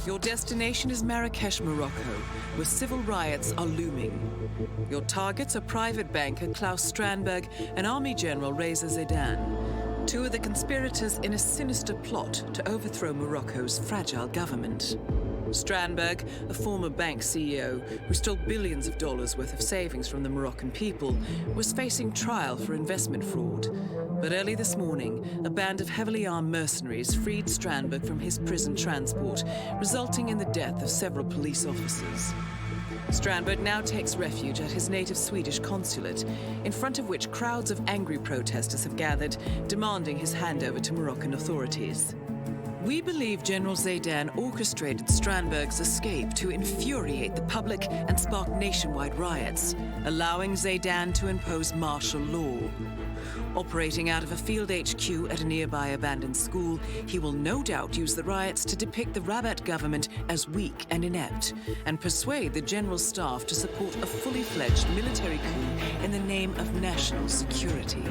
Your destination is Marrakesh, Morocco, where civil riots are looming. Your targets are private banker Klaus Strandberg and Army General Reza Zaidan, two of the conspirators in a sinister plot to overthrow Morocco's fragile government. Strandberg, a former bank CEO who stole billions of dollars worth of savings from the Moroccan people, was facing trial for investment fraud. But early this morning, a band of heavily armed mercenaries freed Strandberg from his prison transport, resulting in the death of several police officers. Strandberg now takes refuge at his native Swedish consulate, in front of which crowds of angry protesters have gathered, demanding his handover to Moroccan authorities. We believe General Zaidan orchestrated Strandberg's escape to infuriate the public and spark nationwide riots, allowing Zaidan to impose martial law. Operating out of a field HQ at a nearby abandoned school, he will no doubt use the riots to depict the Rabat government as weak and inept, and persuade the general staff to support a fully fledged military coup in the name of national security.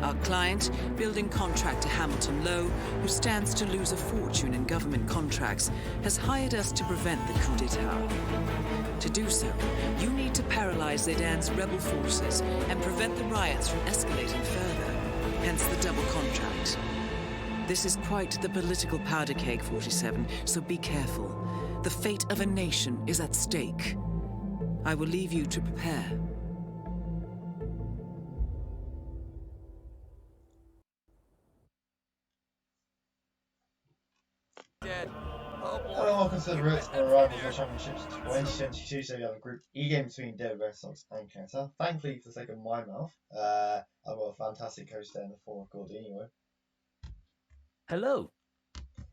Our client, building contractor Hamilton Lowe, who stands to lose a fortune in government contracts, has hired us to prevent the coup d'etat. To do so, you need to paralyze Zaidan's rebel forces and prevent the riots from escalating further, hence the double contract. This is quite the political powder keg, 47, so be careful. The fate of a nation is at stake. I will leave you to prepare. Hello, welcome to the RRWC22 Championships 2022. So we have a Group E game between Davidredsox and K-Kaneta. Thankfully, for the sake of my mouth, I've got a fantastic host there in the form of Gordy anyway. Hello.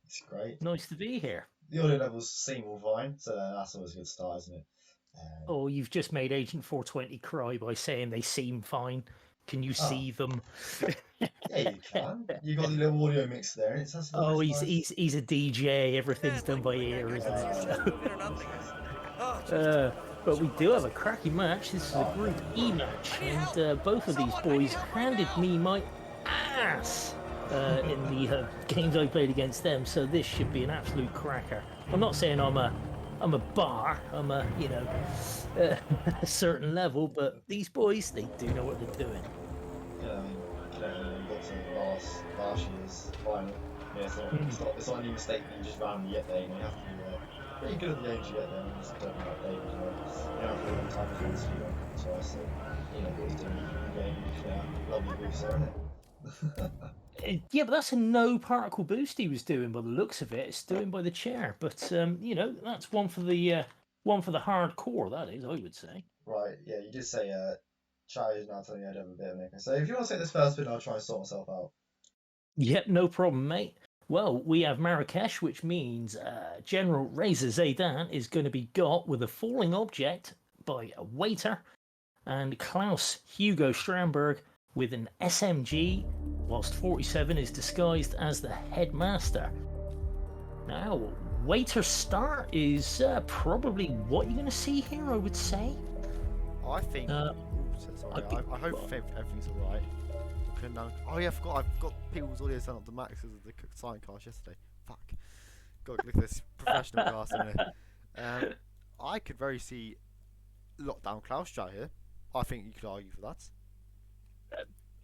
It's great. Nice to be here. The audio levels seem all fine, so that's always a good start, isn't it? Oh, you've just made Agent 420 cry by saying they seem fine. Can you see them? Yeah, you can. You got the little audio mix there, and it sounds. Oh, he's a DJ. Everything's done by ear, isn't it? But we do have a cracking match. This is a Group E match, and both of these boys handed me my ass in the games I played against them. So this should be an absolute cracker. I'm not saying I'm a bar. I'm a a certain level, but these boys, they do know what they're doing. Yeah, I mean, you got to last year's final. Yeah, so it's not any mistake that you just randomly get there. You have to be pretty good at the games you get there. And just talking about David as well. You know, for a long time against you twice, so you know what he's doing in the game. Lovely boost there, isn't it? Yeah, but that's a no particle boost he was doing by the looks of it. It's doing by the chair, but you know, that's one for the hardcore. That is, I would say. Right. Yeah, you did say Chai is now telling you I have a bit of maker. So if you want to take this first bit, I'll try and sort myself out. Yep, no problem, mate. Well, we have Marrakesh, which means General Reza Zaydan is going to be got with a falling object by a waiter, and Klaus Hugo Stramberg with an SMG, whilst 47 is disguised as the headmaster. Now, waiter start is probably what you're going to see here, I would say. I think. Sorry, I hope everything's alright. Oh yeah, I forgot. I've got people's audio set up to max because of the sign cast yesterday. Fuck. God, look at this professional cast in here. I could very see lockdown Klaus strat here. I think you could argue for that.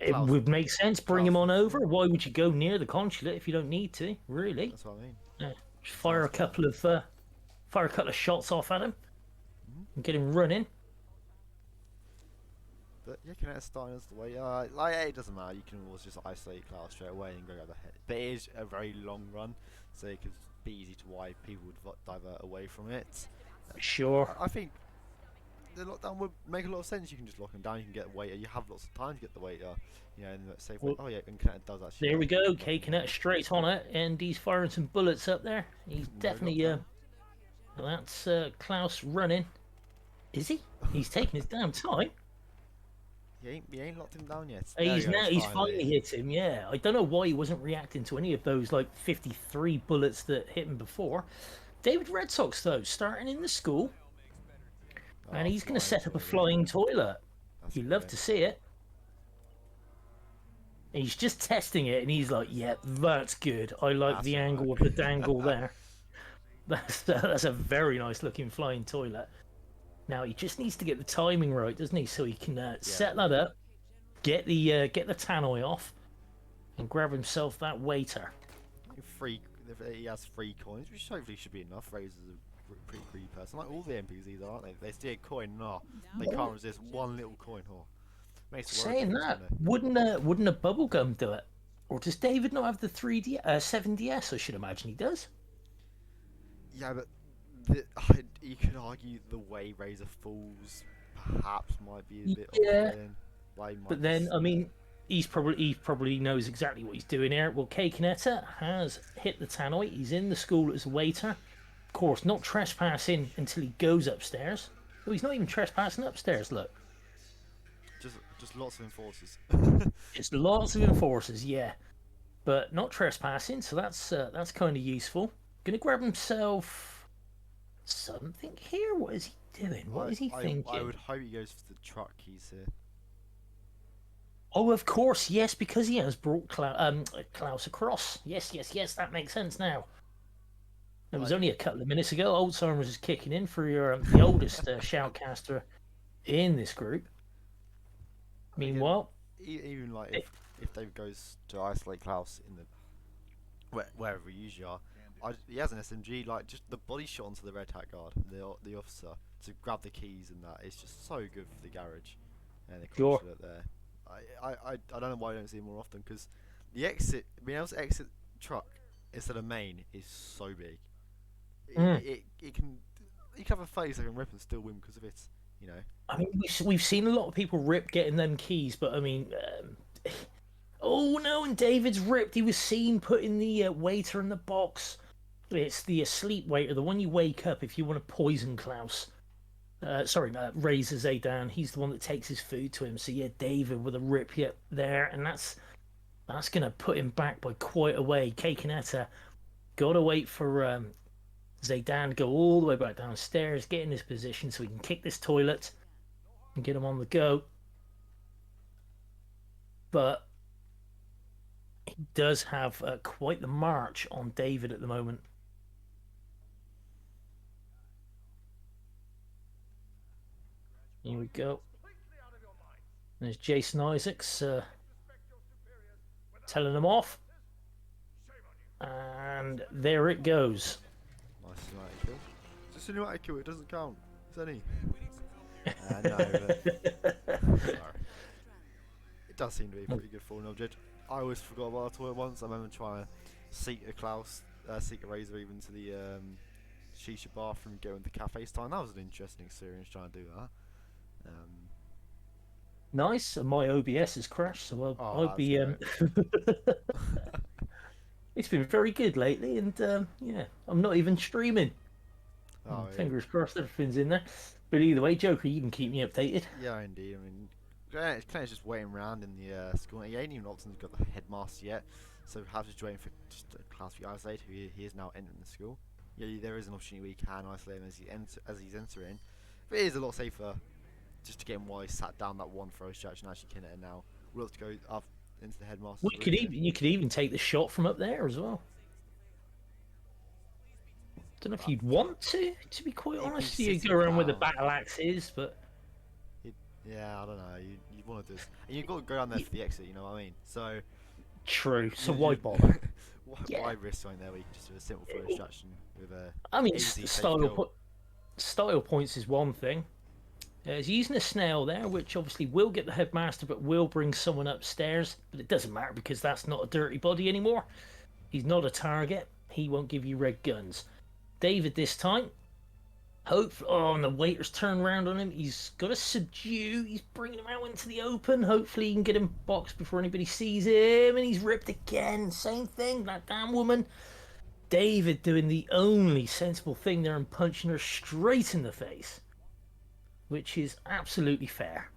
It would make sense. Bring him on over. Why would you go near the consulate if you don't need to? Really? That's what I mean. Just fire a couple of shots off at him and get him running. But yeah, Kaneta's starting us the way. It doesn't matter. You can always just isolate Klaus straight away and go grab the head. But it is a very long run, so it could be easy to why people would divert away from it. Sure. I think the lockdown would make a lot of sense. You can just lock him down. You can get a waiter. You have lots of time to get the waiter. You know, in the safe way. Oh yeah, and Kaneta does actually. There we go. K-Kaneta straight on it, and he's firing some bullets up there. He's definitely that's Klaus running. Is he? He's taking his damn time. He ain't locked him down yet. He's finally hit him. Yeah, I don't know why he wasn't reacting to any of those like 53 bullets that hit him before. Davidredsox though, starting in the school, and he's going to set up a flying toilet. You love to see it. He's just testing it, and he's like, "Yeah, that's good. I like the angle of the dangle there. That's a very nice looking flying toilet." Now he just needs to get the timing right, doesn't he? So he can set that up, get the tannoy off, and grab himself that waiter. He has 3 coins, which hopefully should be enough. Razor's a pretty greedy person, like all the NPCs, aren't they? They see a coin, they can't resist one little coin. Saying that, wouldn't a bubblegum do it? Or does David not have the 7DS? I should imagine he does. Yeah, but you could argue the way Razor falls perhaps might be a bit off. But then, I mean, he probably knows exactly what he's doing here. Well, K-Kaneta has hit the tannoy. He's in the school as a waiter. Of course, not trespassing until he goes upstairs. Oh, he's not even trespassing upstairs, look. Just lots of enforcers. Just lots of enforcers, yeah. But not trespassing, so that's kind of useful. Gonna grab himself something here. What is he doing? What is he thinking? I would hope he goes for the truck keys here. Oh, of course, yes, because he has brought Klaus across. Yes, that makes sense now. It was only a couple of minutes ago. Alzheimer's is kicking in for your the oldest shoutcaster in this group. Meanwhile, even like if David goes to isolate Klaus in the wherever we usually are, he has an SMG. Like just the body shot onto the red hat guard, the officer, to grab the keys and that. It's just so good for the garage and the consulate there. I don't know why I don't see it more often, because the being able to exit truck instead of main is so big. It can have a 30-second rip and still win because of it. You know. I mean, we've seen a lot of people rip getting them keys, but I mean, oh no! And David's ripped. He was seen putting the waiter in the box. It's the asleep waiter, the one you wake up if you want to poison Klaus. Razor Zaydan. He's the one that takes his food to him. So yeah, David with a rip there, and that's gonna put him back by quite a way. K-Kaneta gotta wait for Zaydan to go all the way back downstairs, get in his position so he can kick this toilet and get him on the go. But he does have quite the march on David at the moment. Here we go. There's Jason Isaacs telling them off. And there it goes. Nice cinematic kill. It's a cinematic kill, it doesn't count. It's any. No, but sorry. It does seem to be a pretty good falling object. I always forgot about the toilet once. I remember trying to seek a Razor even to the shisha bathroom, go into the cafe time. That was an interesting experience trying to do that. Nice. My OBS has crashed, so I'll be It's been very good lately, and yeah, I'm not even streaming. Oh, Fingers crossed everything's in there. But either way, Joker, you can keep me updated. yeah, indeed. I mean, Kaneta's just waiting around in the school. He ain't even opted got the headmaster yet, so perhaps just waiting for just a class to isolate who he is now entering the school. Yeah, there is an opportunity we can isolate him as he's entering, but it is a lot safer just to get him while he's sat down that one throw stretch and actually Kaneta now. We'll have to go up into the headmaster's We room could here. even you could even take the shot from up there as well. Don't know if you'd want to be quite He'd be honest. You sitting go around where the down. battle axe is, but Yeah, I don't know. You want to do this, and you've got to go down there for the exit. You know what I mean? So true. So you- why you- bother? why Yeah. risk something there? We can just do a simple throw distraction with a. I mean, easy, safe style kill. style points is one thing. He's using a snail there, which obviously will get the headmaster, but will bring someone upstairs. But it doesn't matter because that's not a dirty body anymore. He's not a target. He won't give you red guns. David this time. And the waiters turn around on him. He's got to subdue. He's bringing him out into the open. Hopefully he can get him boxed before anybody sees him. And he's ripped again. Same thing. That damn woman. David doing the only sensible thing there and punching her straight in the face, which is absolutely fair.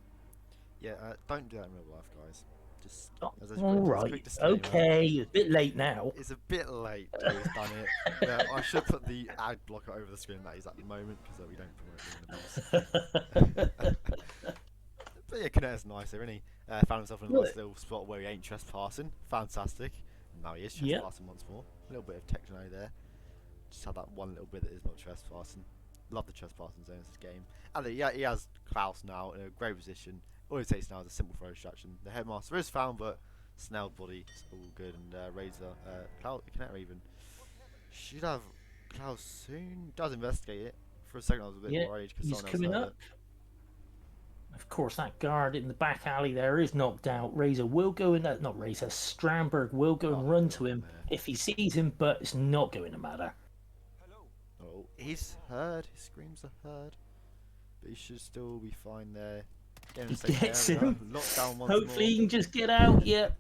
Yeah, don't do that in real life, guys. Just Oh, as a all quick right, disclaimer, okay, it's a bit late now. It's a bit late to have done it. Yeah, I should put the ad blocker over the screen that is at the moment because we don't promote it in the But yeah, Kaneta's nice here, isn't he? Found himself in a nice little spot where he ain't trespassing. Fantastic. Now he is trespassing once more. A little bit of techno there. Just had that one little bit that is not trespassing. Love the trespassing zones in this game. And yeah, he has Klaus now in a great position. All it takes now is a simple throw distraction. The headmaster is found, but Snell body is all good. And Razor, Kaneta even should have Klaus soon. Does investigate it. For a second, I was a bit worried because He's someone coming else up. Of course, that guard in the back alley there is knocked out. Razor will go in. Not Razor. Strandberg will go and run to him if he sees him, but it's not going to matter. Oh, he's heard. His screams are heard. But he should still be fine there. He gets him. Locked down once Hopefully more. he can just get out. Yep.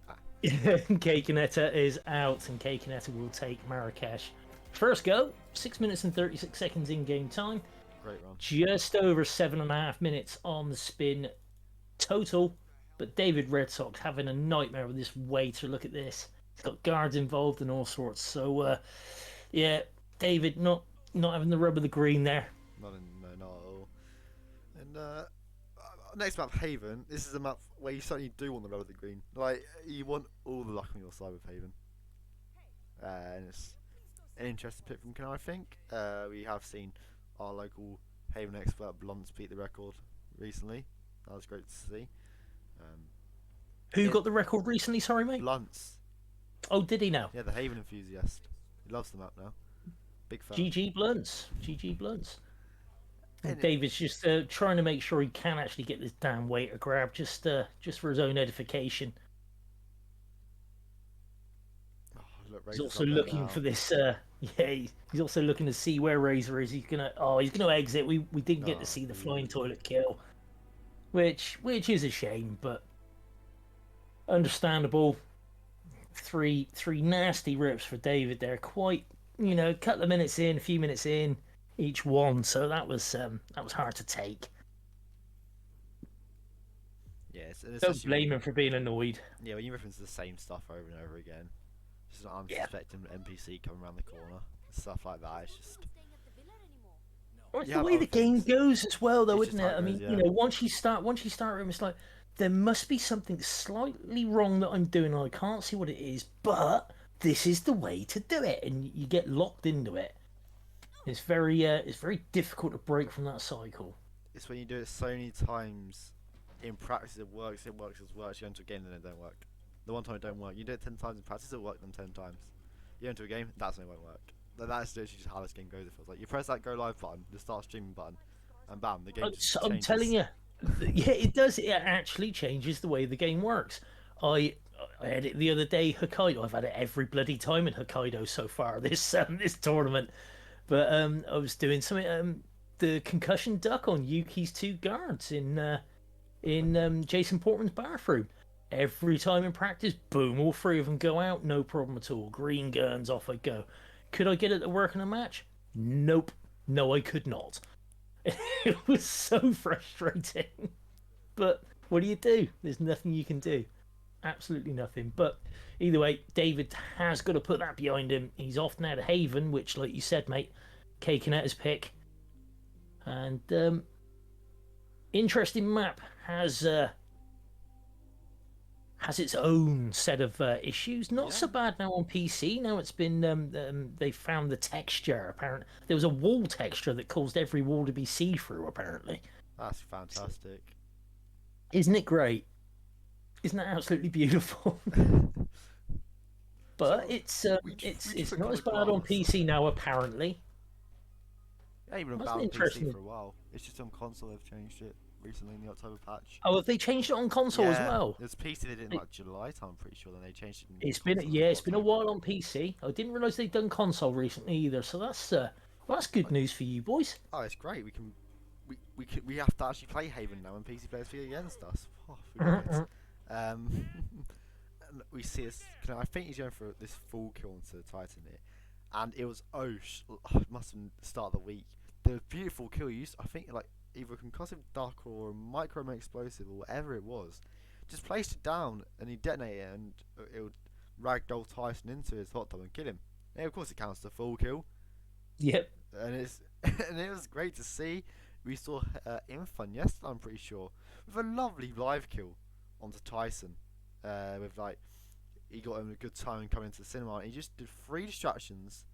K-Kaneta is out, and K-Kaneta will take Marrakesh. First go, 6 minutes and 36 seconds in game time. Great run. Just over 7.5 minutes on the spin total. But Davidredsox having a nightmare with this waiter. Look at this. He's got guards involved and all sorts. So, yeah, David not having the rub of the green there. No, not at all. And next map, Haven. This is a map where you certainly do want the red of the green. Like, you want all the luck on your side with Haven. And it's an interesting pick from Ken, I think. We have seen our local Haven expert Blunts beat the record recently. That was great to see. Who got the record recently? Sorry, mate. Blunts. Oh, did he now? Yeah, the Haven enthusiast. He loves the map now. Big fan. GG Blunts. GG Blunts. And David's just trying to make sure he can actually get this damn waiter grab, just for his own edification. Oh, look, He's Razor's also up there looking now. for this. He's also looking to see where Razor is. He's gonna exit. We didn't get to see the flying toilet kill, which is a shame, but understandable. Three nasty rips for David there. Quite, a couple of minutes in, a few minutes in each one. So that was hard to take. Yes, and Don't blame him for being annoyed. Yeah, when you reference the same stuff over and over again, just an unsuspecting NPC coming around the corner, stuff like that. It's just Well, it's Yeah, the way but the game goes as well, though, it's isn't just it? how I it mean, goes, yeah. once you start room, it's like there must be something slightly wrong that I'm doing, and I can't see what it is. But this is the way to do it, and you get locked into it. It's very difficult to break from that cycle. it's when you do it so many times in practice it works. You go into a game, then it don't work. The one time it don't work, you do it 10 times in practice, it'll work them 10 times. You go into a game, that's when it won't work. That's literally just how this game goes. It feels like you press that go live button, the start streaming button, and bam, the game just I'm changes. telling you, yeah, it does. It actually changes the way the game works. I had it the other day, Hokkaido. I've had it every bloody time in Hokkaido so far this tournament. But I was doing something, the concussion duck on Yuki's two guards in Jason Portman's bathroom, Every time in practice, boom, all three of them go out, no problem at all. Green guns, off I go. Could I get it to work in a match? Nope. No, I could not. It was so frustrating. But what do? There's nothing you can do. Absolutely nothing. But either way, David has got to put that behind him. He's off now to Haven, which, like you said, mate, K-Kaneta's pick. And interesting map has its own set of issues. Not so bad now on PC. Now it's been they found the texture. Apparently, there was a wall texture that caused every wall to be see-through. Apparently, That's fantastic. isn't it great? Isn't that absolutely beautiful? But it's took not on as the bad on glass. PC now. Apparently, It ain't even That's about on interesting. PC for a while. It's just on console. They've changed it recently in the October patch. oh, have they changed it on console as well? It's PC they did in It- like July time, I'm pretty sure. Then they changed it. It's been it's been a while on PC. I didn't realise they'd done console recently either. So that's good news for you boys. Oh, it's great. We have to actually play Haven now, and PC players feel against us. Oh, forget it. And we see us. I think he's going for this full kill onto the Titan here, and it was it must have been the start of the week. The beautiful kill used, I think, like either a concussive duck or a micro explosive or whatever it was. Just placed it down and he detonated it, and it would ragdoll Tyson into his hot tub and kill him. And of course, it counts the full kill. Yep. And and it was great to see. We saw Infun yesterday, I'm pretty sure, with a lovely live kill onto Tyson. With like, he got him a good time coming into the cinema. And he just did 3 distractions,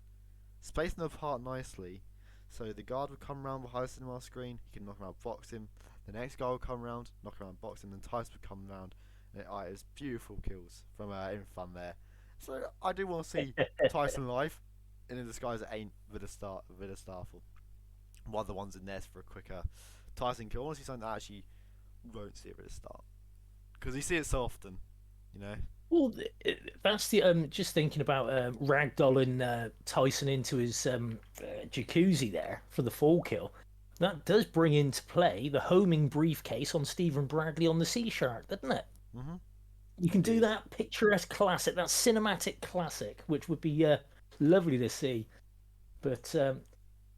spacing them apart nicely. So the guard would come around behind the cinema screen. He could knock him out, box him. The next guy would come around, knock him out, box him. Then Tyson would come around. And it was beautiful kills from Infun there. So I do want to see Tyson live in a disguise that ain't Starful. One of the ones in there for a quicker Tyson kill. I want to see something that actually won't see it at the start, because you see it so often, you know. Well, that's the just thinking about ragdolling Tyson into his jacuzzi there for the fall kill. That does bring into play the homing briefcase on Stephen Bradley on the Sea Shark, doesn't it? Mhm. You can do that picturesque classic, that cinematic classic, which would be lovely to see. But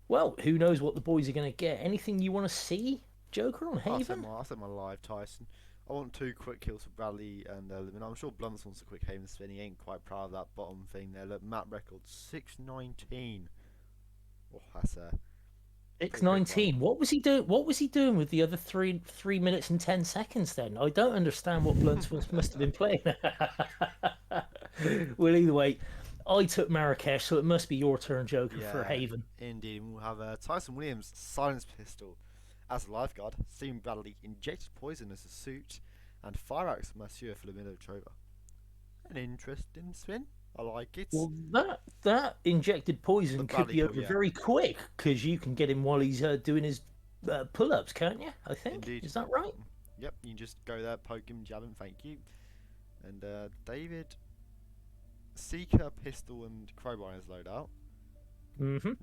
well, who knows what the boys are going to get? Anything you want to see, Joker, on Haven? I said my live Tyson. I want 2 quick kills for Bradley and Lemon. I'm sure Blunts wants a quick Haven spin. He ain't quite proud of that bottom thing there. Look, map record 619. Oh, that's a 6:19. What was he doing? What was he doing with the other 3 minutes and 10 seconds? Then I don't understand what Blunts must have been playing. Well, either way, I took Marrakesh, so it must be your turn, Joker, for Haven. Indeed. We'll have Tyson Williams silence pistol as a lifeguard. Stephen Bradley injected poison as a suit, and fire axe Monsieur Flamingo Trova. An interesting spin. I like it. Well, that injected poison The could be Bradley over kill, yeah. very quick, because you can get him while he's doing his pull-ups, can't you? I think. Indeed. Is that right? Yep, you can just go there, poke him, jab him, thank you. And David, Seeker, pistol, and crowbar in his loadout. Mm-hmm.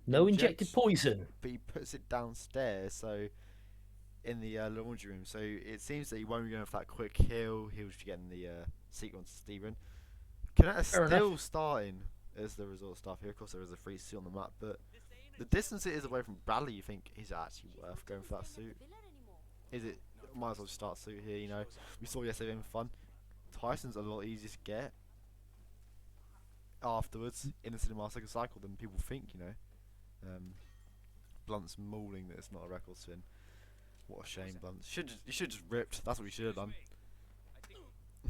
No injected injects, poison. but he puts it downstairs, so in the laundry room. So it seems that he won't be going for that quick kill. He'll just be getting the Seeker onto Stephen. Kaneta still starting as the resort stuff here. Of course, there is a free suit on the map, but the distance it is away from Bradley, you think is it actually worth going for that suit? Is it? Might as well just start suit here. You know, we saw yesterday in fun. Tyson's a lot easier to get afterwards in the cinema second cycle than people think. You know, Blunt's mauling that it's not a record spin. What a shame, Blunt. You should just ripped. That's what you should have done.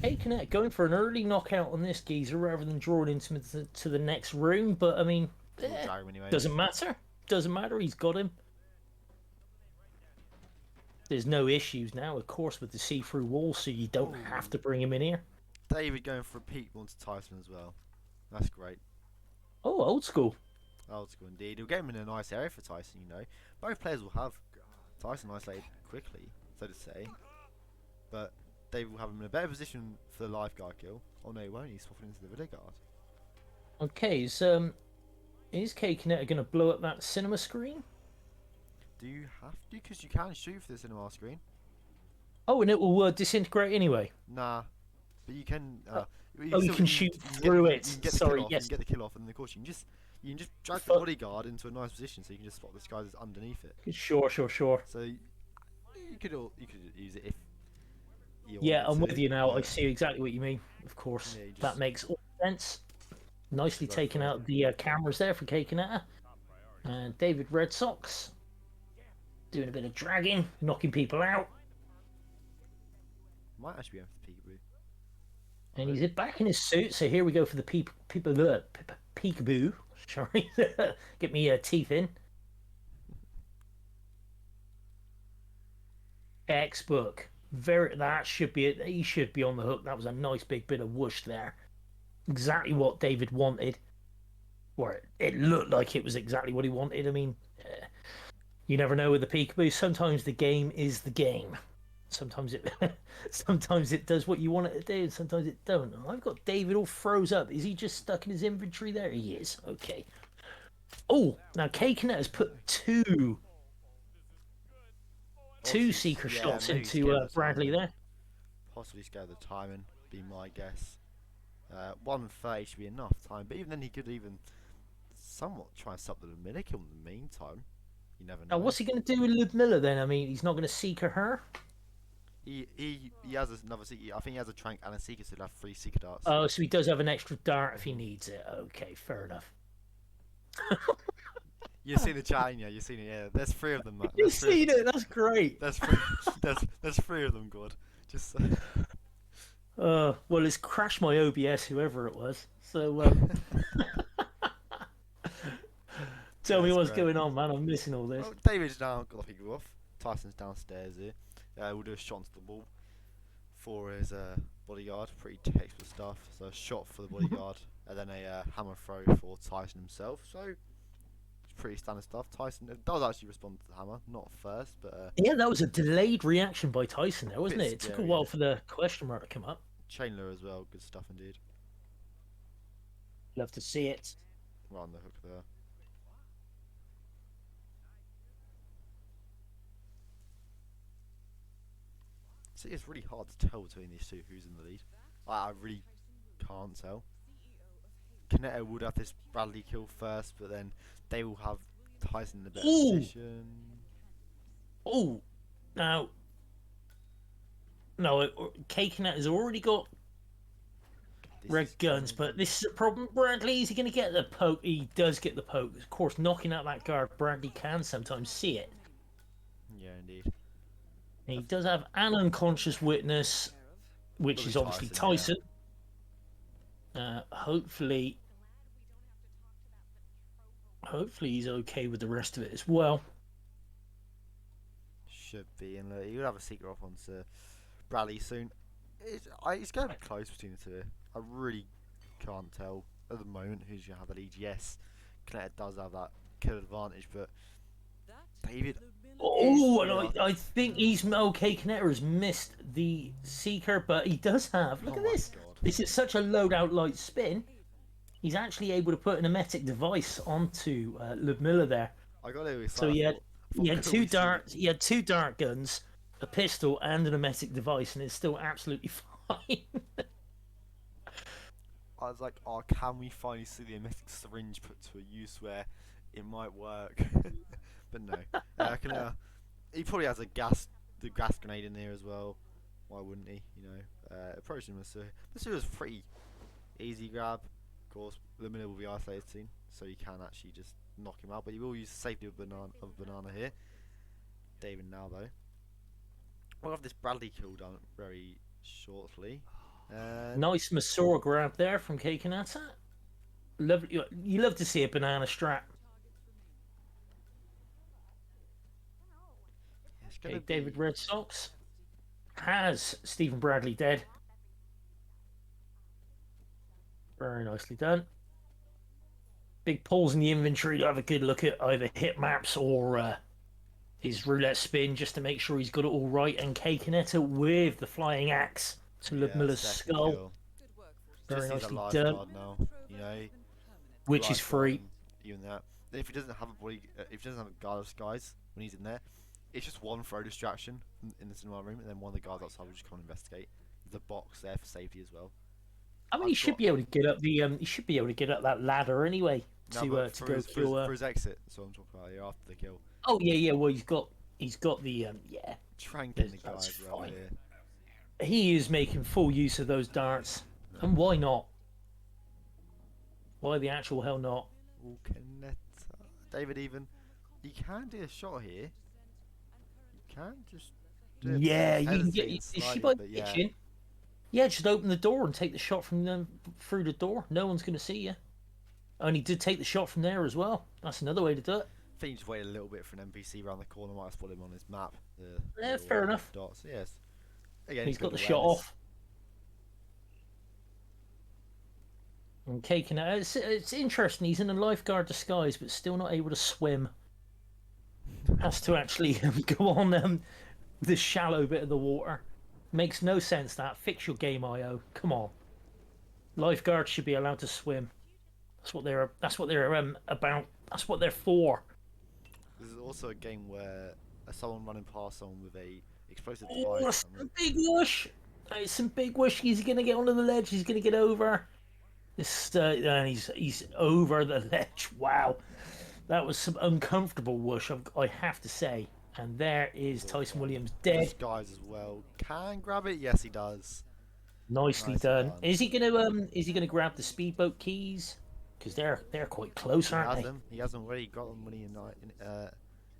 K-Kaneta going for an early knockout on this geezer rather than drawing into to the next room, but I mean, Anyway. doesn't matter. Doesn't matter. He's got him. There's no issues now, of course, with the see-through wall, so you don't have to bring him in here. David going for a peek onto Tyson as well. That's great. Oh, old school. Old school indeed. He'll get him in a nice area for Tyson, you know. Both players will have Tyson isolated quickly, so to say. But David will have him in a better position for the lifeguard kill. Oh no, he won't. He's swapping into the rear guard. Okay, is K-Kaneta going to blow up that cinema screen? Do you have to? Because you can shoot for the cinema screen. Oh, and it will disintegrate anyway. Nah, but you can. You can shoot through it. You can get the Sorry, kill off. yes. You can get the kill off, and then of course you can just drag the Fu- bodyguard into a nice position, so you can just spot this guy that's underneath it. Sure. So you could use it if. Yeah, I'm wanted with to, you now. I but see exactly what you mean. Of course, Yeah, you that just- makes all sense. Nicely Go taken for it. out the cameras there for K-Kaneta. And Davidredsox doing a bit of dragging, knocking people out. might actually be able to peekaboo. And he's back in his suit, so here we go for the peekaboo. Sorry, get me teeth in. X-Book. That should be it. He should be on the hook. That was a nice big bit of whoosh there. Exactly what David wanted. Or it looked like it was exactly what he wanted. I mean, you never know with the peekaboo. Sometimes the game is the game. Sometimes it does what you want it to do, and sometimes it don't. I've got David all froze up. Is he just stuck in his inventory there? He is. Okay. Oh, now K-Kaneta has put two seeker shots maybe into scared the Bradley timing. there. Possibly scared the timing, be my guess. 1:30 should be enough time, but even then he could even somewhat try and stop the minute kill in the meantime. You never know. Now, what's he going to do with Ludmilla then? I mean, he's not going to seeker her. He has another seeker. I think he has a trank and a seeker, so he'll have 3 seeker darts. Oh, so he does have an extra dart if he needs it. Okay, fair enough. You've seen the chat, yeah. You've seen it, yeah. There's 3 of them, Matt. You've seen it. That's great. There's 3. there's 3 of them, God. Just. Well, it's crashed my OBS, whoever it was. So, tell me That's what's great. going on, man. I'm missing all this. Well, David's down, got the figure off. Tyson's downstairs here. We'll do a shot onto the wall for his bodyguard. Pretty textbook stuff. So a shot for the bodyguard, and then a hammer throw for Tyson himself. So it's pretty standard stuff. Tyson does actually respond to the hammer, not first, but Yeah, that was a delayed reaction by Tyson there, wasn't Bit it? It took a scary, while yeah. for the question mark to come up. Chandler as well. Good stuff indeed. Love to see it. Right on the hook there. See, it's really hard to tell between these two who's in the lead. I really can't tell. Kaneta would have this Bradley kill first, but then they will have Tyson in the better Ooh. position. Oh, now, no, K-Kaneta has already got This red is guns, gonna but this is a problem. Bradley, is he going to get the poke? He does get the poke. Of course, knocking out that guard, Bradley can sometimes see it. be- Yeah, indeed. And he does have an unconscious witness, which Probably is obviously Tyson, Tyson. Hopefully he's okay with the rest of it as well. Should be, and look, you'll have a secret off onto Bradley soon. It's going to be close between the two. I really can't tell at the moment who's going to have the lead. Yes, Kaneta does have that kill advantage, but David. Oh, Yeah. and I think he's okay. Kaneta has missed the seeker, but he does have. Look Oh at my this. God. This is such a loadout light spin. He's actually able to put an emetic device onto Ludmilla there. I got a little So excited. he had could two we see darts. He had 2 dart guns, a pistol, and an emetic device, and it's still absolutely fine. I was like, oh, can we finally see the emetic syringe put to a use where it might work? But no. He probably has the gas grenade in there as well. Why wouldn't he? You know, approaching Masu. Masu was pretty easy grab. Of course, the minute will be isolated soon, so you can actually just knock him out. But you will use the safety of banana here. David now though. We'll have this Bradley kill done very shortly. Nice Masora grab there from K-Kaneta. You love to see a banana strap. It's gonna Okay, be- Davidredsox has Stephen Bradley dead. Very nicely done. Big pulls in the inventory to have a good look at either hit maps or his roulette spin just to make sure he's got it all right. And K-Kaneta with the flying axe to Ludmilla's second skull, kill. very Just needs a nicely life done, guard now, you know. which is Life free. guard and even that. if he doesn't have a body, if he doesn't have a guard of skies when he's in there, it's just one throw distraction in the cinema room, and then one of the guards outside will just come and investigate. There's a box there for safety as well. I mean, he should be able to get up the he should be able to get up that ladder anyway to go for kill. For his exit, that's what I'm talking about here, after the kill. Oh yeah. Well, he's got the yeah. Tranking the guy That's as well fine. here. He is making full use of those darts, and why not? Why the actual hell not? Ooh, Kaneta. David even, you can do a shot here. You can just do it. Yeah, you can get. Hesitating Is she slightly, by the but yeah. kitchen? Yeah, just open the door and take the shot from them through the door. No one's going to see you. And he did take the shot from there as well. That's another way to do it. I think you just wait a little bit for an NPC around the corner. Might have spotted him on his map. Yeah, fair enough. Dots. Yes. Again, He's got the good shot awareness. off. And K-Kaneta, it's interesting. He's in a lifeguard disguise, but still not able to swim. Has to actually go on the shallow bit of the water. Makes no sense. That fix your game, IO. Come on. Lifeguards should be allowed to swim. That's what they're. That's what they're about. That's what they're for. This is also a game where someone running past someone with a explosive Oh, device. some big whoosh! It's some big whoosh. He's gonna get onto the ledge. He's gonna get over. This and he's over the ledge. Wow, that was some uncomfortable whoosh. I have to say. And there is Tyson Williams dead. Disguise as well. Can grab it. Yes, he does. Nicely done. Is he gonna grab the speedboat keys? Because they're quite close, aren't they? He has them already got them when he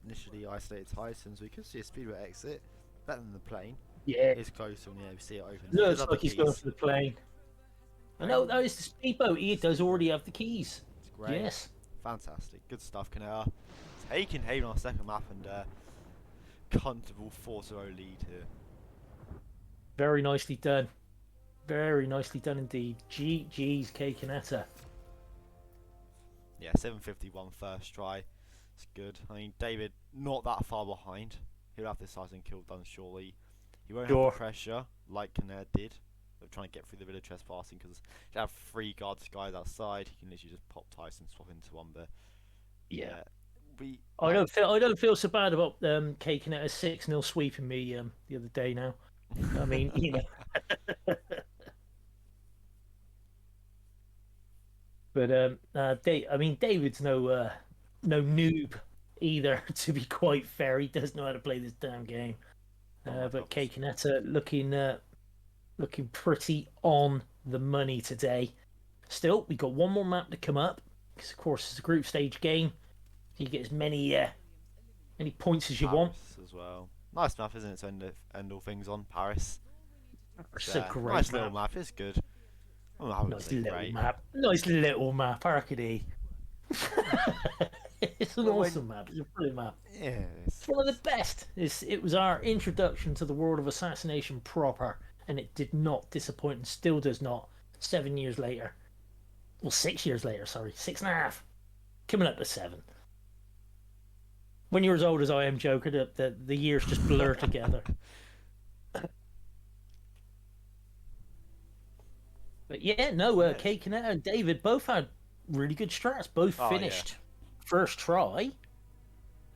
initially isolated Tyson, so we could see a speedboat exit. Better than the plane. Yeah. It's close and yeah, we see it open. Looks like he's going for the plane. I know that is the speedboat. He does already have the keys. It's great. Yes. Fantastic. Good stuff, Kaneta. Taking Haven on our second map and comfortable 4-0 lead here. Very nicely done. Very nicely done indeed. GG's K-Kaneta. Yeah, 751 first try. It's good. I mean, David not that far behind. He'll have this Tyson kill done surely. He won't have the pressure like Kaneta did of trying to get through the village trespassing because if you have 3 guards guys outside, he can literally just pop Tyson, swap into one. But yeah, I don't feel so bad about K-Kaneta 6-0 sweeping me the other day now. I mean, you know. But I mean, David's no noob either. To be quite fair, he does know how to play this damn game. But K-Kaneta looking pretty on the money today. Still, we got one more map to come up because, of course, it's a group stage game. You get as many points as you want. As well. Nice map, isn't it? To end all things on Paris. It's a great nice map. little map. It's good. Nice little map. Nice little map, Arcady. It's an awesome map. It's a brilliant map. Yeah, it's one of the best. It was our introduction to the world of assassination proper, and it did not disappoint, and still does not. 7 years later, well, 6 years later. Sorry, 6.5, coming up to 7. When you're as old as I am, Joker, the years just blur together. But yeah, no, K-Kaneta and David both had really good strats. Both finished first try.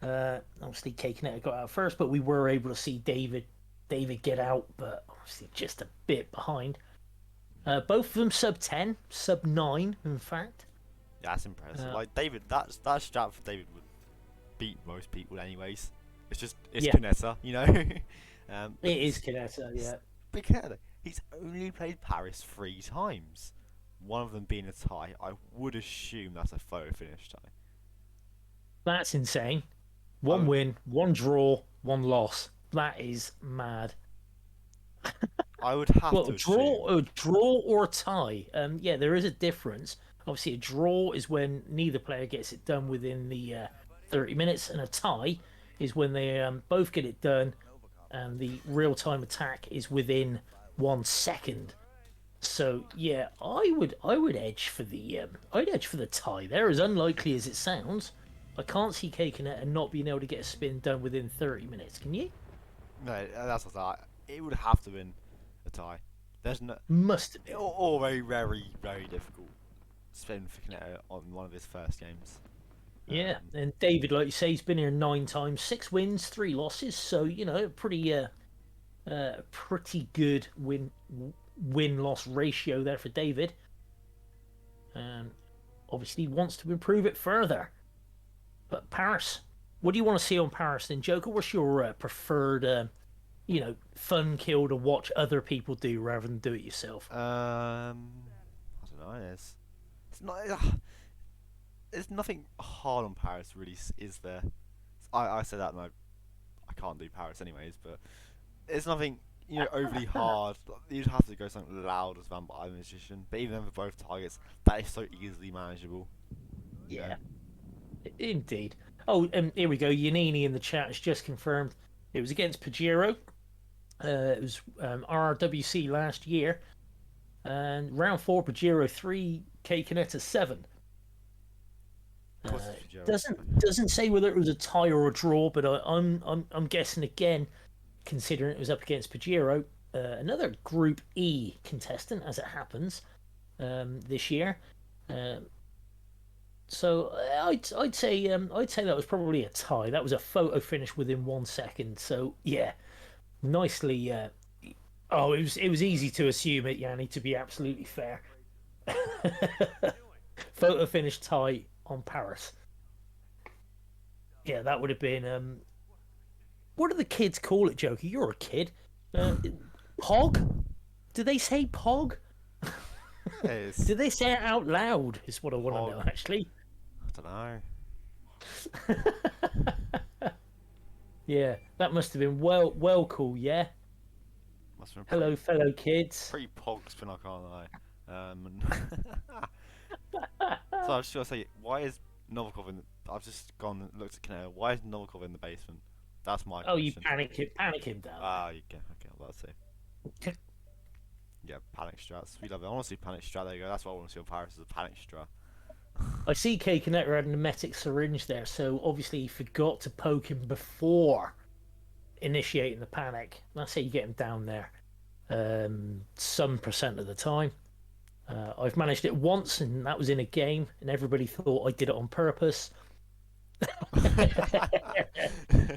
Obviously, K-Kaneta got out first, but we were able to see David get out, but obviously just a bit behind. Both of them sub 10, sub 9, in fact. Yeah, that's impressive. Like David, that strat for David would beat most people, anyways. It's Kaneta, you know. It is Kaneta, yeah. But Kaneta, he's only played Paris 3 times. One of them being a tie. I would assume that's a photo finish tie. That's insane. One win, 1 draw, 1 loss. That is mad. I would have to a draw or a tie. Yeah, there is a difference. Obviously, a draw is when neither player gets it done within the 30 minutes, and a tie is when they both get it done, and the real-time attack is within 1 second. So yeah, I would edge for the tie. They're as unlikely as it sounds. I can't see K-Kaneta not being able to get a spin done within 30 minutes. Can you? No, that's what I thought. It would have to win a tie. There's no must have been. Or very, very, very difficult spin for Kaneta on one of his first games. Yeah, and David, like you say, he's been here 9 times, 6 wins, 3 losses. So pretty good win-loss ratio there for David. And obviously wants to improve it further. But Paris, what do you want to see on Paris then, Joker? What's your preferred, fun kill to watch other people do rather than do it yourself? I don't know. It's not. There's nothing hard on Paris, really, is there? I say that, and I can't do Paris anyways. But it's nothing, overly hard. You'd have to go something loud as Vampire Magician. But even then, for both targets, that is so easily manageable. Yeah, indeed. Oh, and here we go. Yanini in the chat has just confirmed it was against Pajero. It was RRWC last year, and round 4 Pajero 3, K-Kaneta 7. Doesn't say whether it was a tie or a draw, but I'm guessing again, considering it was up against Pajero, another Group E contestant as it happens this year. So I'd say that was probably a tie. That was a photo finish within 1 second. So yeah, nicely. It was easy to assume it, Yanni. To be absolutely fair, photo finish tie on Paris. Yeah, that would have been. What do the kids call it, Joker? You're a kid. Pog? Do they say pog? Do they say it out loud? Is what I want to know, actually. I don't know. Yeah, that must have been well cool. Yeah. Must have been Hello, fellow kids. Pretty pog spin, I can't lie. So I was just gonna say, why is Novikov in? I've just gone and looked at Kaneta. Why is Novikov in the basement? That's my question. Oh, you panic him down. Ah, you can. Okay, I'm about to say. Yeah, panic strats. We love it. I want to see panic strat. There you go. That's what I want to see on Paris, is a panic strat. I see K-Kaneta had a pneumatic syringe there, so obviously he forgot to poke him before initiating the panic. That's how you get him down there. Some percent of the time. I've managed it once, and that was in a game, and everybody thought I did it on purpose.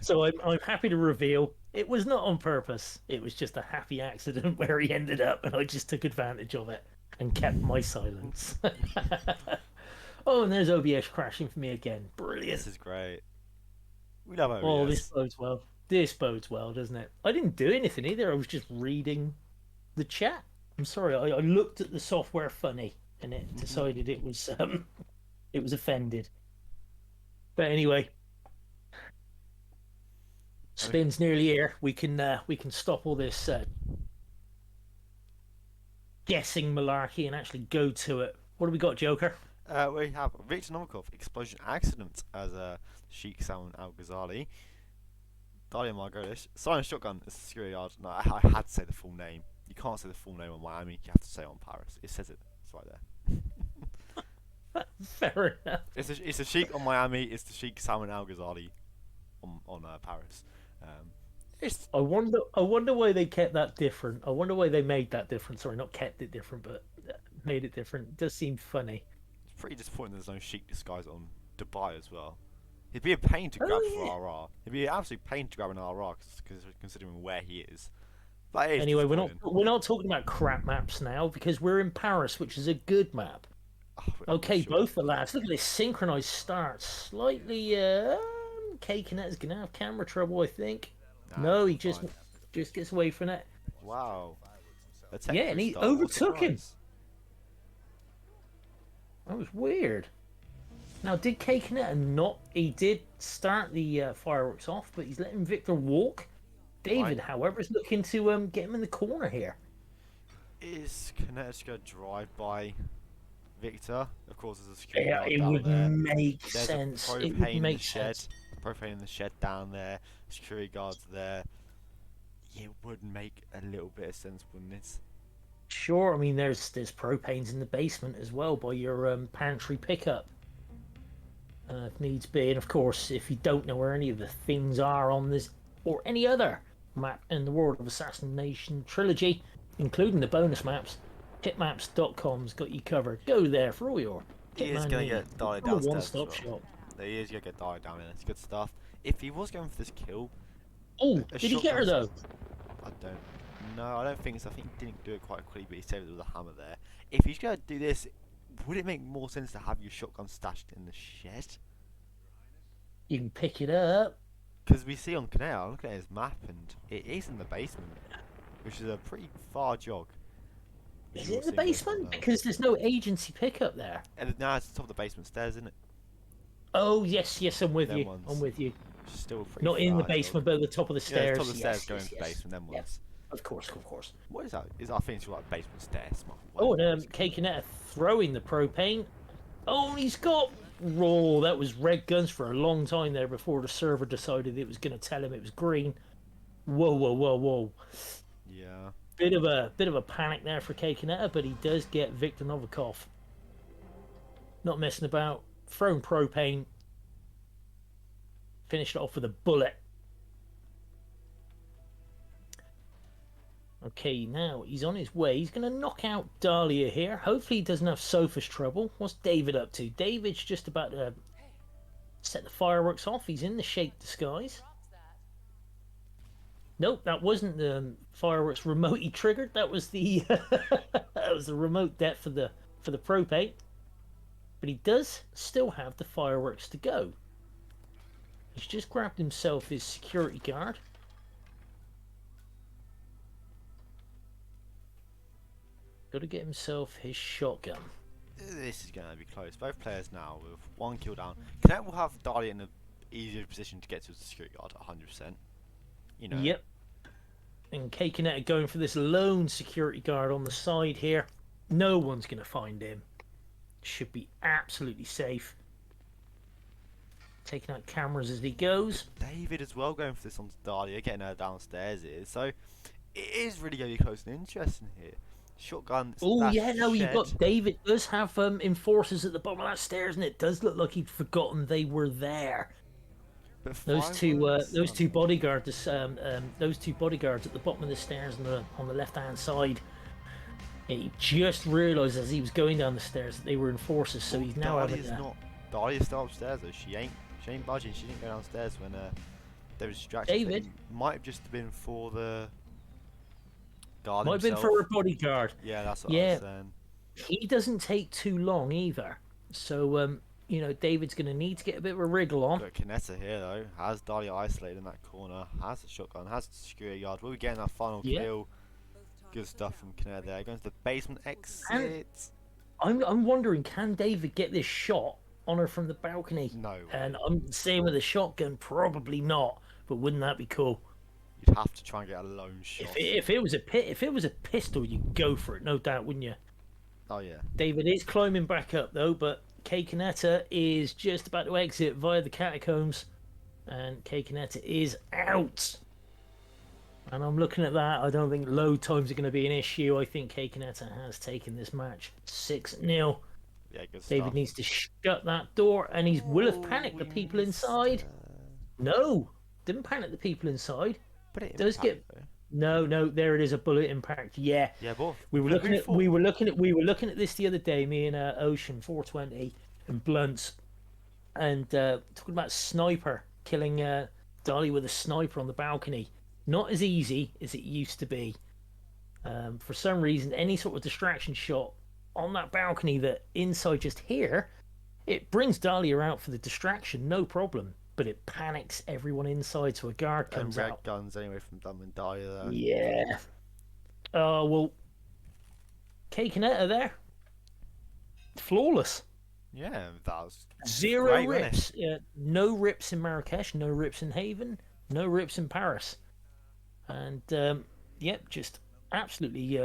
So I'm happy to reveal it was not on purpose. It was just a happy accident where he ended up, and I just took advantage of it and kept my silence. Oh, and there's OBS crashing for me again. Brilliant. This is great. We love OBS. Oh, this bodes well. This bodes well, doesn't it? I didn't do anything either. I was just reading the chat. I'm sorry. I looked at the software funny, and it decided it was offended. But anyway, spin's nearly here. We can stop all this guessing malarkey and actually go to it. What do we got, Joker? We have Victor Novikov, explosion accident as Sheikh Salman Al Ghazali. Dalia Margolish, silent shotgun is a security guard. No, I had to say the full name. You can't say the full name on Miami. You have to say it on Paris. It says it. It's right there. Fair enough. It's a Sheikh on Miami. It's the Sheikh Salman Al Ghazali on Paris. I wonder why they kept that different. I wonder why they made that different. Sorry, not kept it different, but made it different. It does seem funny. It's pretty disappointing there's no Sheikh disguise on Dubai as well. It'd be a pain to grab for RR. It'd be an absolute pain to grab an RR considering where he is. But anyway, we're not talking about crap maps now because we're in Paris, which is a good map. Oh, okay, sure. Both the lads. Look at this synchronized start. Slightly, K-Kaneta's gonna have camera trouble, I think. No, he just gets away from it. Wow. Yeah, and he overtook him. That was weird. Now, did K-Kaneta not? He did start the fireworks off, but he's letting Victor walk. David, however, is looking to get him in the corner here. Is Kaneta just going to drive by Victor? Of course, there's a security guard it down would there. make There's sense. A it would make sense. Propane in the shed down there. Security guards there. It would make a little bit of sense, wouldn't it? Sure. I mean, there's propanes in the basement as well by your pantry pickup. If needs be, and of course, if you don't know where any of the things are on this or any other map in the World of Assassination trilogy, including the bonus maps, hitmaps.com's got you covered. Go there for all your He is going to get died downstairs. One-stop shop. He is gonna get died down in. It's good stuff. If he was going for this kill, Oh, a did he get her shotgun's- though? I don't. No, I don't think so. I think he didn't do it quite quickly, but he saved it with a hammer there. If he's gonna do this, would it make more sense to have your shotgun stashed in the shed? You can pick it up. Because we see on K-Kaneta, I'm looking at his map, and it is in the basement, which is a pretty far jog. which Is you'll it in the see later basement? on. Because there's no agency pickup there. And now it's the top of the basement stairs, isn't it? Oh yes, yes, I'm with Them you. ones. I'm with you. Still pretty Not in the far basement, but at the top of the Yeah, stairs. top of the yes, stairs going yes, to the yes. basement, them Yeah, ones. of course, of course. What is that? I think it's like basement stairs. Oh, and K-Kaneta throwing the propane. Oh, and he's got raw. That was red guns for a long time there before the server decided it was going to tell him it was green. Whoa, whoa, whoa, whoa. Yeah. Bit of a panic there for K-Kaneta, but he does get Viktor Novikov. Not messing about. Thrown propane. Finished it off with a bullet. Okay, now he's on his way. He's going to knock out Dahlia here. Hopefully he doesn't have Sophus trouble. What's David up to? David's just about to set the fireworks off. He's in the shape disguise. Nope, that wasn't the fireworks remotely triggered. That was the that was the remote det for the propane. But he does still have the fireworks to go. He's just grabbed himself his security guard. Got to get himself his shotgun. This is going to be close. Both players now with one kill down. K-Kaneta will have Dahlia in an easier position to get to his security guard 100%. You know. Yep. And K-Kaneta going for this lone security guard on the side here. No one's going to find him. Should be absolutely safe. Taking out cameras as he goes. David as well going for this on Dahlia, getting her downstairs here. So it is really going to be close and interesting here. Shotgun. Oh yeah, no, you've got David does have enforcers at the bottom of that stairs, and it does look like he'd forgotten they were there. But Those two bodyguards, those two bodyguards at the bottom of the stairs on the left-hand side. He just realised as he was going down the stairs that they were enforcers, so he's now having to... Dahlia's still upstairs though. She ain't budging. She didn't go downstairs when they were distracted. David it might have just been for the guard might have himself. been for a bodyguard. Yeah, that's what I was saying. He doesn't take too long either, so you know, David's going to need to get a bit of a wriggle on. But K-Kaneta here though has Dahlia isolated in that corner, has the shotgun, has the security guard. Will we get that final kill? Good stuff from K-Kaneta there. Going to the basement exit. I'm wondering, can David get this shot on her from the balcony? No. And I'm saying with a shotgun, probably not. But wouldn't that be cool? You'd have to try and get a lone shot. If it was a pistol, you'd go for it, no doubt, wouldn't you? Oh yeah. David is climbing back up though, but K-Kaneta is just about to exit via the catacombs, and K-Kaneta is out. And I'm looking at that. I don't think load times are going to be an issue. I think K-Kaneta has taken this match 6-0. Yeah, good stuff. David needs to shut that door, and he will have panicked the people inside. No, didn't panic the people inside. But it Does get no. There it is, a bullet impact. Yeah. Yeah, both. We were looking at this the other day. Me and Ocean 420 and Blunts, and talking about sniper killing Dolly with a sniper on the balcony. Not as easy as it used to be. For some reason, any sort of distraction shot on that balcony that inside just here, it brings Dahlia out for the distraction, no problem. But it panics everyone inside, so a guard comes and red out. guns anyway from Dumb and Dahlia there. Yeah. Oh, well, K-Kaneta there. Flawless. Yeah, that was Zero great, wasn't rips. Yeah, no rips in Marrakesh, no rips in Haven, no rips in Paris. And, yep, just absolutely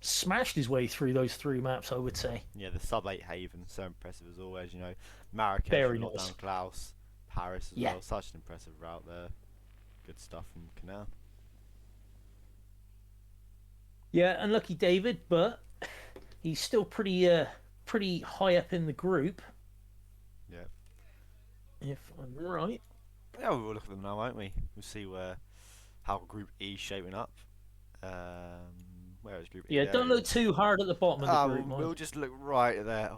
smashed his way through those 3 maps, I would say. Yeah, the sub-8 Haven, so impressive as always, you know. Marrakesh, Very knocked nice. down Klaus, Paris as well. Such an impressive route there. Good stuff from Canal. Yeah, unlucky David, but he's still pretty high up in the group. Yeah. If I'm right. Yeah, we'll look at them now, won't we? We'll see how Group E is shaping up. Where is Group E? Yeah, There don't it look is. too hard at the bottom of the group. We'll just look right there.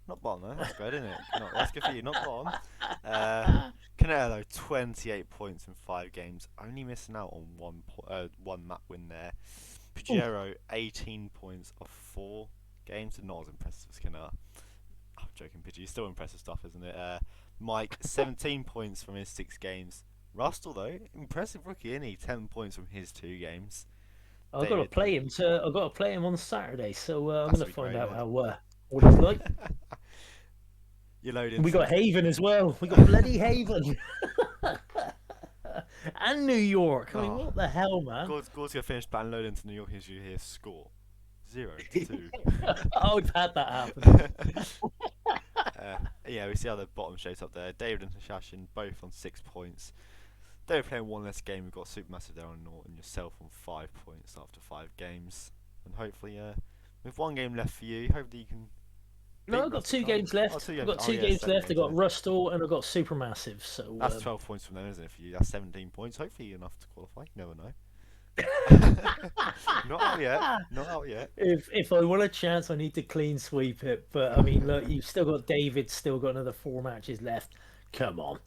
Oh, Not bottom though. That's good, isn't it? That's good for you. Not bottom. Kaneta though, 28 points in 5 games, only missing out on one map win there. Pajero, 18 points of 4 games, not as impressive as Kaneta. I'm joking, Pidgey. Still impressive stuff, isn't it? Mike, 17 points from his 6 games. Rustle though, impressive rookie, isn't he? 10 points from his 2 games. I've got to play him. I've got to play him on Saturday, so I'm going to find out yeah. what he's like. You load in. We got Haven as well. We got bloody Haven. And New York. I mean, what the hell, man? Gord's going to finish batting load into New York as you hear score 0-2. Oh, we've had that happen. Yeah, we see how the bottom shapes up there. David and Shashin both on 6 points. They're playing one less game. We've got Supermassive there on Norton, yourself on 5 points after 5 games. And hopefully, with 1 game left for you, hopefully you can. No, I've got 2 games left. I've got 2 games left. I've got Rustle and I've got Supermassive. So that's 12 points from them, isn't it, for you? That's 17 points. Hopefully enough to qualify. You never know. Not out yet. Not out yet. If I want a chance, I need to clean sweep it. But I mean, look, you've still got David. Still got another 4 matches left. Come on.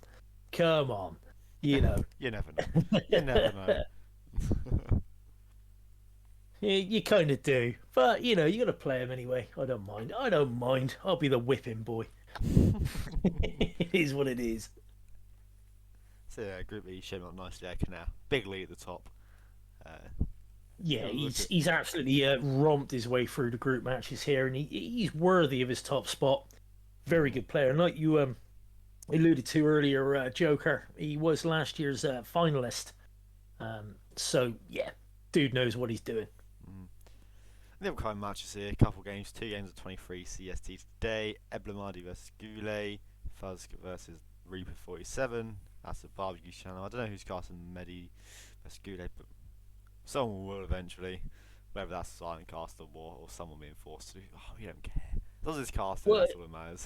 You know. You never know. You never know. You kind of do, but you know you got to play him anyway. I don't mind. I'll be the whipping boy. It is what it is. So yeah, Group E shaping up nicely there. Canal, big lead at the top. Yeah, he's absolutely romped his way through the group matches here, and he's worthy of his top spot. Very good player, and like you alluded to earlier, Joker. He was last year's finalist. So yeah, dude knows what he's doing. The upcoming matches here, couple games, 2 games of 23 CST today. Eblamadi versus Goulet, Fuzz versus Reaper 47. That's a barbecue channel. I don't know who's casting Medi versus Goulet, but someone will eventually. Whether that's Silent Cast or someone being forced to do. Oh, we don't care. As long as it's casting, that's all that matters.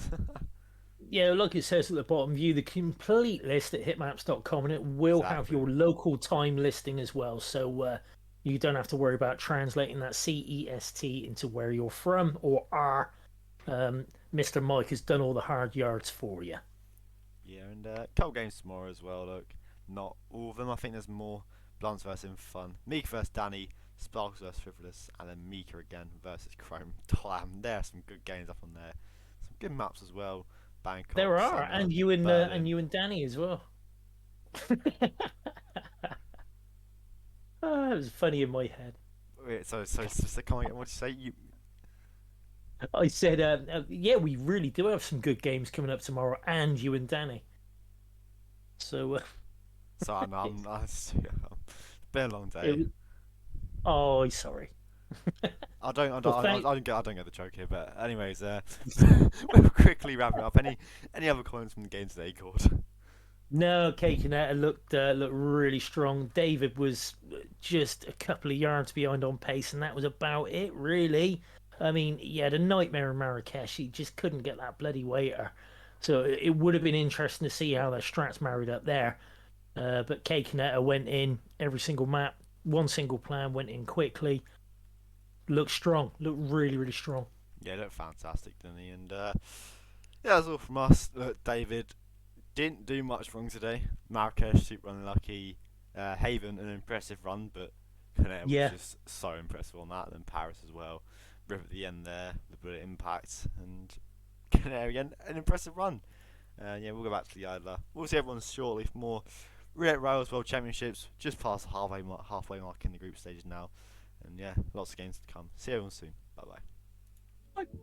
Yeah, like it says at the bottom, view the complete list at hitmaps.com, and it will have your local time listing as well. So you don't have to worry about translating that CEST into where you're from or are. Mr. Mike has done all the hard yards for you. Yeah, and couple games tomorrow as well. Look, not all of them. I think there's more Blunts versus Fun, Meek versus Danny, Sparks versus Frivolous, and then Mika again versus Chrome. Damn, there are some good games up on there. Some good maps as well. Bangkok, there are, and you and Danny as well. It was funny in my head. Wait, so come again. What did you say? I said, yeah, we really do have some good games coming up tomorrow, and you and Danny. So, so it's been a long day. Oh, sorry. I don't get the joke here, but anyways, we'll quickly wrap it up. Any other comments from the game today, Gord? No, K-Kaneta looked really strong. David was just a couple of yards behind on pace, and that was about it, really. I mean, he had a nightmare in Marrakesh. He just couldn't get that bloody waiter. So it would have been interesting to see how their strats married up there. But K-Kaneta went in every single map, one single plan, went in quickly. Looked strong. Looked really, really strong. Yeah, looked fantastic, didn't he? And yeah, that's all from us. Look, David didn't do much wrong today. Marrakesh, super unlucky. Haven, an impressive run, but Kaneta was just so impressive on that. And then Paris as well. Rip at the end there, the bullet impact, and Kaneta again, an impressive run. Yeah, we'll go back to the Idler. We'll see everyone shortly for more Red Rails World Championships. Just past the halfway mark in the group stages now. And yeah, lots of games to come. See everyone soon. Bye bye. Bye.